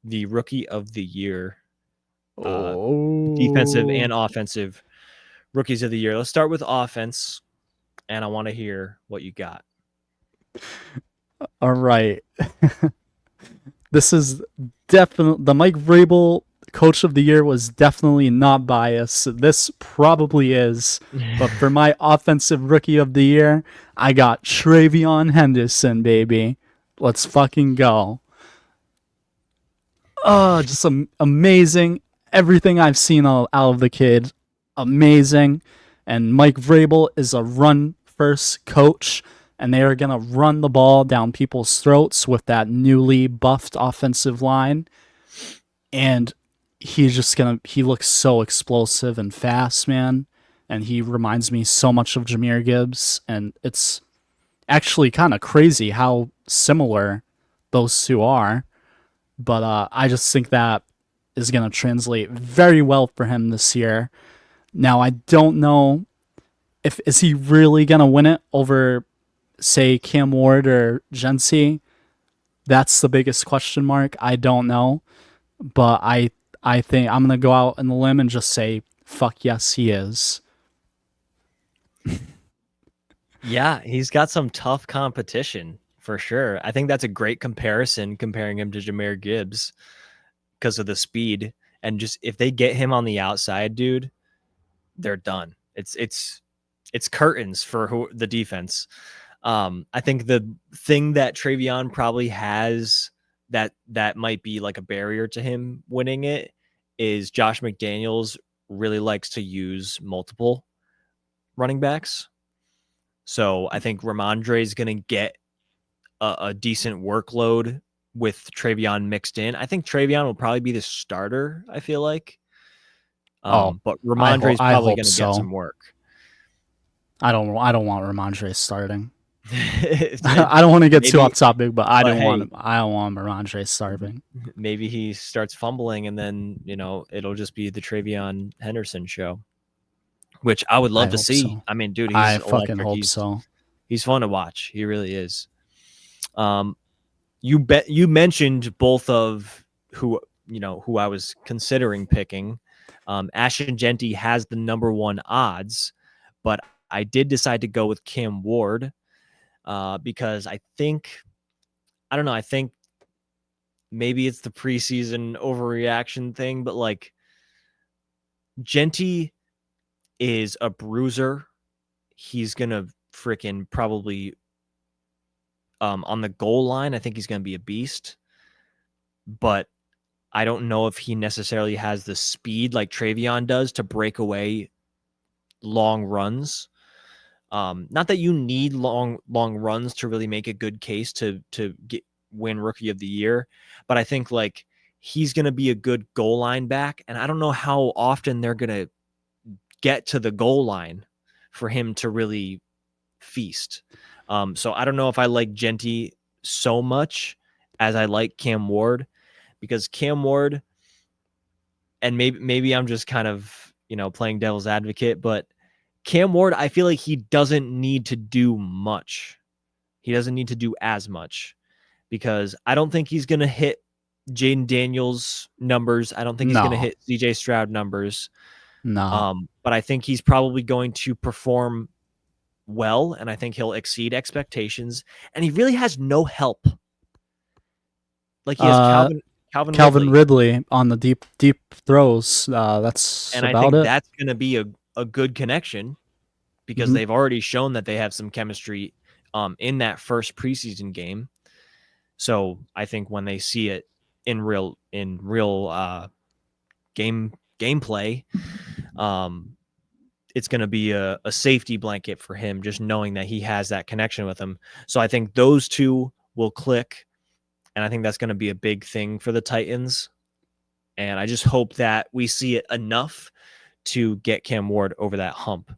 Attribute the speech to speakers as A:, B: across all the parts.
A: the Rookie of the Year, defensive
B: Oh,
A: and offensive Rookies of the Year. Let's start with offense, and I want to hear what you got.
B: all right. This is definitely the Mike Vrabel Coach of the Year was definitely not biased. This probably is. But for my offensive Rookie of the Year, I got Travion Henderson, baby. Let's fucking go. Oh, just amazing. Everything I've seen out of the kid, amazing. And Mike Vrabel is a run first coach, and they are going to run the ball down people's throats with that newly buffed offensive line. And he looks so explosive and fast, man. And he reminds me so much of Jahmyr Gibbs. And it's actually kind of crazy how similar those two are. But I just think that is going to translate very well for him this year. Now, I don't know if is he really going to win it over, say, Cam Ward or Gency. That's the biggest question mark. I don't know, but I think I'm going to go out on the limb and just say, fuck yes, he is.
A: Yeah, he's got some tough competition for sure. I think that's a great comparison, comparing him to Jahmyr Gibbs because of the speed. And just if they get him on the outside, dude, they're done. It's curtains for the defense. I think the thing that Travion probably has that might be like a barrier to him winning it is Josh McDaniels really likes to use multiple running backs. So I think Ramondre is going to get a decent workload with Travion mixed in. I think Travion will probably be the starter, I feel like.
B: Oh,
A: But Ramondre is
B: I
A: probably
B: hope
A: going to get
B: so.
A: some work.
B: I don't want Ramondre starting.
A: It-
B: I don't want to get too
A: maybe,
B: off topic, but I
A: but
B: don't
A: hey,
B: want Ramondre starting.
A: maybe he starts fumbling and then, it'll just be the Travion Henderson show, which I would
B: I
A: love to
B: hope
A: see.
B: so.
A: I mean, dude, he's
B: I fucking
A: electric.
B: hope so.
A: He's fun to watch. He really is. Um, you mentioned both of who I was considering picking. Ashton Genty has the number one odds, but I did decide to go with Cam Ward because I don't know. I think maybe it's the preseason overreaction thing, but like Genty is a bruiser. He's gonna freaking probably on the goal line. I think he's gonna be a beast, but I don't know if he necessarily has the speed like Travion does to break away long runs. Not that you need long runs to really make a good case to win Rookie of the Year, but I think like he's going to be a good goal line back, and I don't know how often they're going to get to the goal line for him to really feast. So I don't know if I like Genty so much as I like Cam Ward, because Cam Ward, and maybe I'm just kind of playing devil's advocate, but Cam Ward, I feel like he doesn't need to do much. He doesn't need to do as much because I don't think he's going to hit Jaden Daniels numbers. I don't think he's going to
B: No,
A: hit CJ Stroud numbers.
B: no.
A: But I think he's probably going to perform well, and I think he'll exceed expectations. And he really has no help. Like he has
B: Uh,
A: Calvin
B: Calvin
A: Ridley,
B: Ridley on the deep throws. That's
A: and I
B: about
A: think
B: it.
A: that's going to be a good connection because
B: Mm-hmm.
A: they've already shown that they have some chemistry in that first preseason game. So I think when they see it in real gameplay, it's going to be a safety blanket for him, just knowing that he has that connection with him. So I think those two will click, and I think that's going to be a big thing for the Titans. And I just hope that we see it enough to get Cam Ward over that hump.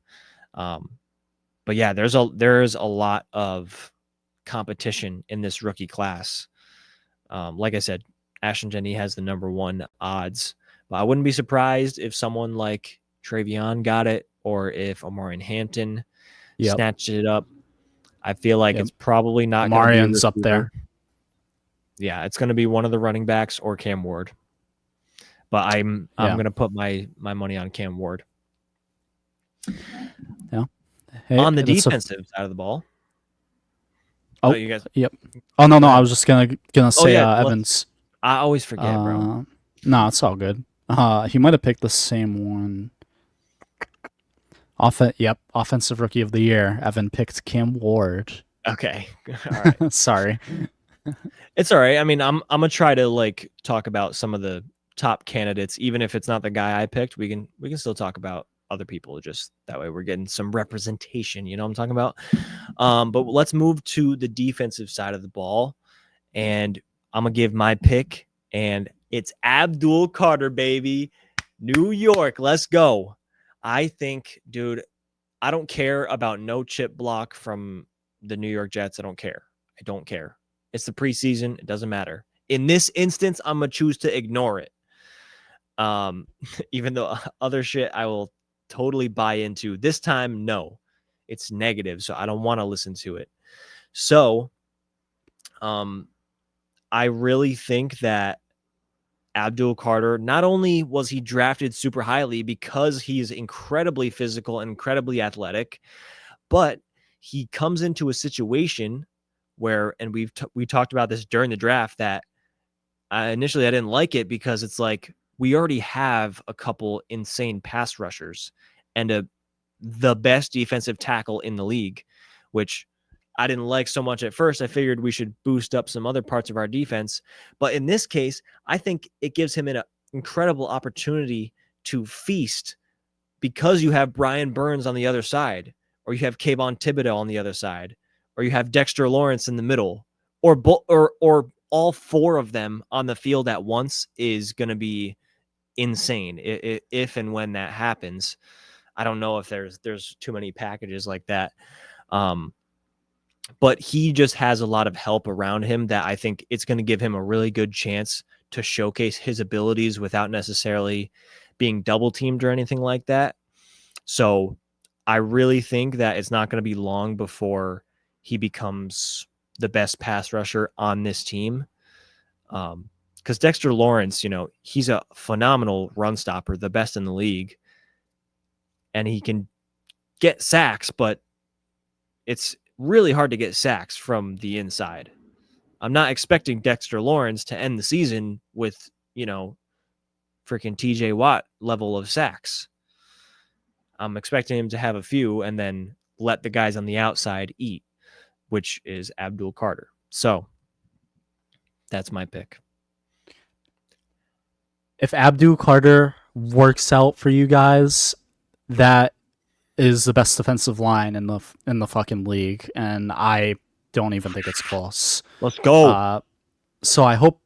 A: But yeah, there's a lot of competition in this rookie class. Like I said, Ashton Jenny has the number one odds, but I wouldn't be surprised if someone like Travion got it or if Omarion Hampton
B: Yep.
A: snatched it up. I feel like
B: Yep.
A: it's probably not going to be a
B: Omarion's up there.
A: receiver. Yeah, it's going to be one of the running backs or Cam Ward. But I'm
B: Yeah.
A: going to put my money on Cam Ward.
B: Yeah. Hey,
A: On the
B: that's a
A: defensive side of the ball. Oh,
B: oh
A: you guys
B: yep. Oh no,
A: go
B: I
A: ahead.
B: was just gonna
A: Oh
B: say
A: yeah,
B: Evans.
A: I always forget, bro.
B: No, it's all good. He might have picked the same one. Offensive rookie of the year. Evan picked Cam Ward.
A: Okay. All right.
B: Sorry.
A: It's all right. I mean, I'm gonna try to like talk about some of the top candidates, even if it's not the guy I picked. We can still talk about other people. Just that way, we're getting some representation. You know what I'm talking about? But let's move to the defensive side of the ball, and I'm gonna give my pick, and it's Abdul Carter, baby, New York. Let's go. I think, dude, I don't care about no chip block from the New York Jets. I don't care. I don't care. It's the preseason. It doesn't matter. In this instance, I'm going to choose to ignore it. Even though other shit I will totally buy into. This time, no. It's negative, so I don't want to listen to it. So, I really think that Abdul Carter, not only was he drafted super highly because he's incredibly physical and incredibly athletic, but he comes into a situation where, and we talked about this during the draft, that initially I didn't like it because it's like we already have a couple insane pass rushers and the best defensive tackle in the league, which I didn't like so much at first. I figured we should boost up some other parts of our defense. But in this case, I think it gives him an incredible opportunity to feast because you have Brian Burns on the other side, or you have Kayvon Thibodeau on the other side, or you have Dexter Lawrence in the middle, or all four of them on the field at once is going to be insane if and when that happens. I don't know if there's too many packages like that. But he just has a lot of help around him that I think it's going to give him a really good chance to showcase his abilities without necessarily being double teamed or anything like that. So I really think that it's not going to be long before he becomes the best pass rusher on this team. Because Dexter Lawrence, he's a phenomenal run stopper, the best in the league. And he can get sacks, but it's really hard to get sacks from the inside. I'm not expecting Dexter Lawrence to end the season with, freaking TJ Watt level of sacks. I'm expecting him to have a few and then let the guys on the outside eat, which is Abdul Carter. So that's my pick.
B: If Abdul Carter works out for you guys, that is the best defensive line in the fucking league, and I don't even think it's close.
A: Let's go.
B: So I hope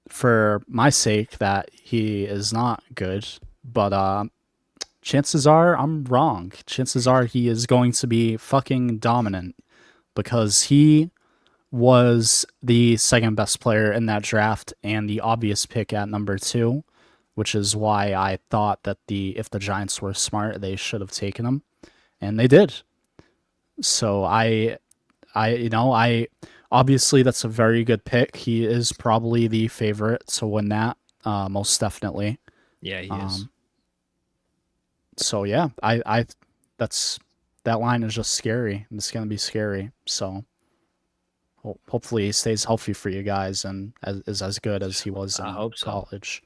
B: for my sake that he is not good, but chances are I'm wrong. Chances are he is going to be fucking dominant because he was the second best player in that draft and the obvious pick at number 2, which is why I thought that if the Giants were smart, they should have taken him, and they did. So I obviously that's a very good pick. He is probably the favorite to win that, most definitely.
A: Yeah, he is.
B: So yeah, that line is just scary. It's gonna be scary. So hopefully he stays healthy for you guys and is as good as he was in college.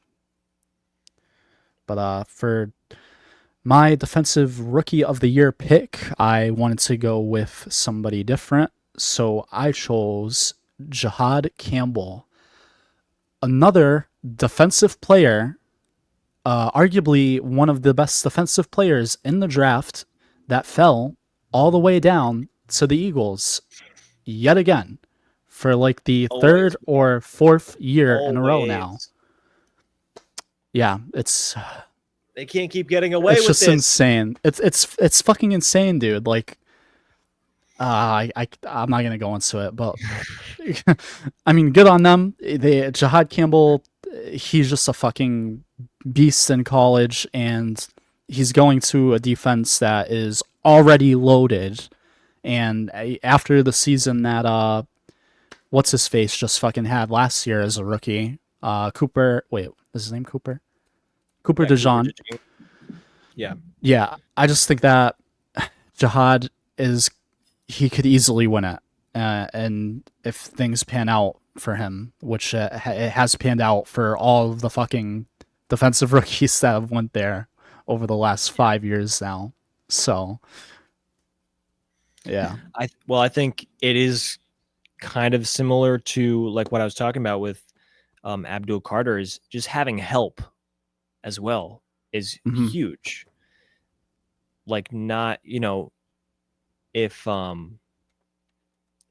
B: But for my defensive rookie of the year pick, I wanted to go with somebody different. So I chose Jihad Campbell, another defensive player, arguably one of the best defensive players in the draft that fell all the way down to the Eagles yet again for like the third or fourth year in a row now. Yeah,
A: they can't keep getting away with
B: just
A: this.
B: Insane. It's fucking insane, dude. Like, I'm not gonna go into it, but I mean, good on them. Jihad Campbell, he's just a fucking beast in college, and he's going to a defense that is already loaded. And after the season that what's his face just fucking had last year as a rookie. Cooper. Wait, is his name Cooper? Cooper
A: Yeah, Cooper
B: DeJean.
A: DeJean. Yeah,
B: Yeah, I just think that Jihad is he could easily win it, and if things pan out for him, which it has panned out for all of the fucking defensive rookies that have went there over the last 5 years now. So yeah.
A: I think it is kind of similar to like what I was talking about with Abdul Carter, is just having help as well is
B: Hmm.
A: huge. Like, not, if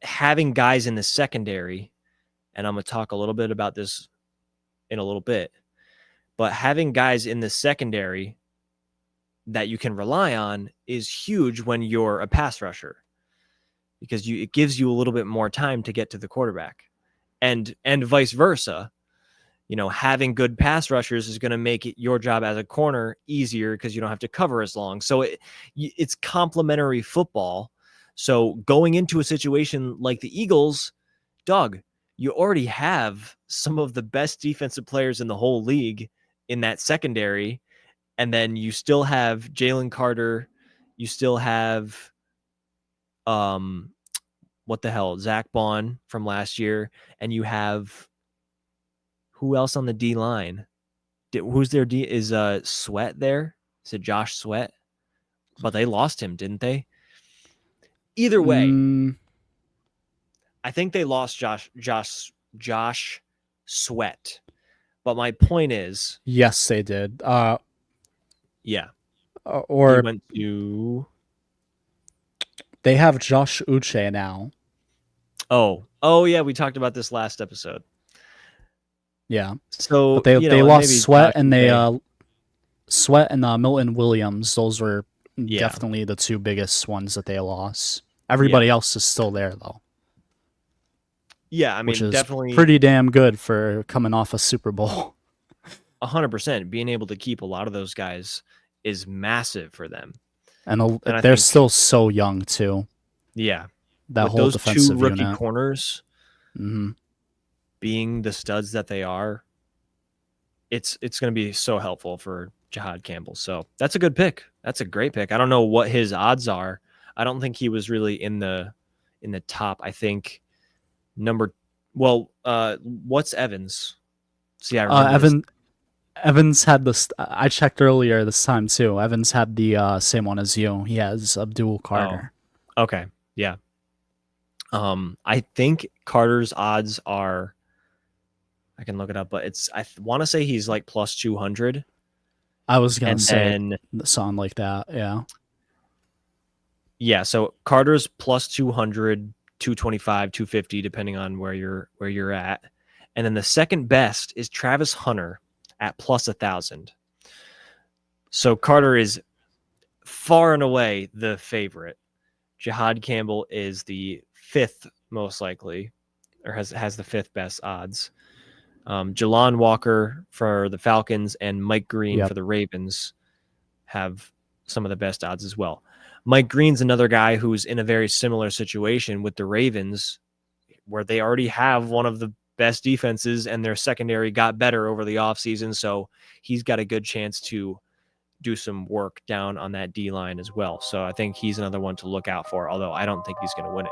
A: having guys in the secondary, and I'm going to talk a little bit about this in a little bit, but having guys in the secondary that you can rely on is huge when you're a pass rusher, because it gives you a little bit more time to get to the quarterback, and vice versa. Having good pass rushers is going to make your job as a corner easier because you don't have to cover as long. So it's complementary football. So going into a situation like the Eagles, Doug, you already have some of the best defensive players in the whole league in that secondary. And then you still have Jalen Carter. You still have, what the hell, Zach Bond from last year. And you have, who else on the D line? Who's their D? Is Sweat there? Is it Josh Sweat? But they lost him, didn't they? Either way,
B: Mm,
A: I think they lost Josh Sweat. But my point is,
B: yes, they did.
A: yeah, he
B: Or
A: went to,
B: they have Josh Uche now.
A: oh yeah, we talked about this last episode.
B: Yeah, but
A: So,
B: they
A: and
B: lost
A: maybe Josh Uche,
B: Sweat and Milton Williams. Those were
A: yeah,
B: definitely the two biggest ones that they lost.
A: yeah,
B: Everybody else is still there though,
A: yeah. I
B: which
A: mean,
B: is
A: definitely
B: pretty damn good for coming off a Super Bowl.
A: 100%. Being able to keep a lot of those guys is massive for them.
B: And
A: And I
B: they're
A: think,
B: still so young too.
A: yeah,
B: That
A: with
B: whole
A: those two
B: defensive
A: rookie
B: unit.
A: corners
B: Hmm.
A: being the studs that they are, it's going to be so helpful for Jihad Campbell. So that's a good pick. That's a great pick. I don't know what his odds are. I don't think he was really in the top. I think number, well, what's Evans? See, I remember this.
B: Evans had this. I checked earlier this time too. Evans had the same one as you. He has Abdul
A: Oh,
B: Carter.
A: okay. Yeah. I think Carter's odds are, I can look it up, but I want to say he's like plus 200.
B: I was gonna
A: And
B: say
A: then,
B: something like that. Yeah.
A: yeah, so Carter's plus 200, 225, 250, depending on where you're at. And then the second best is Travis Hunter at plus 1,000. So Carter is far and away the favorite. Jihad Campbell is the fifth most likely, or has the fifth best odds. Jalon Walker for the Falcons and Mike Green
B: Yep.
A: for the Ravens have some of the best odds as well. Mike Green's another guy who's in a very similar situation with the Ravens, where they already have one of the best defenses and their secondary got better over the offseason. So he's got a good chance to do some work down on that D line as well. So I think he's another one to look out for, although I don't think he's going to win it.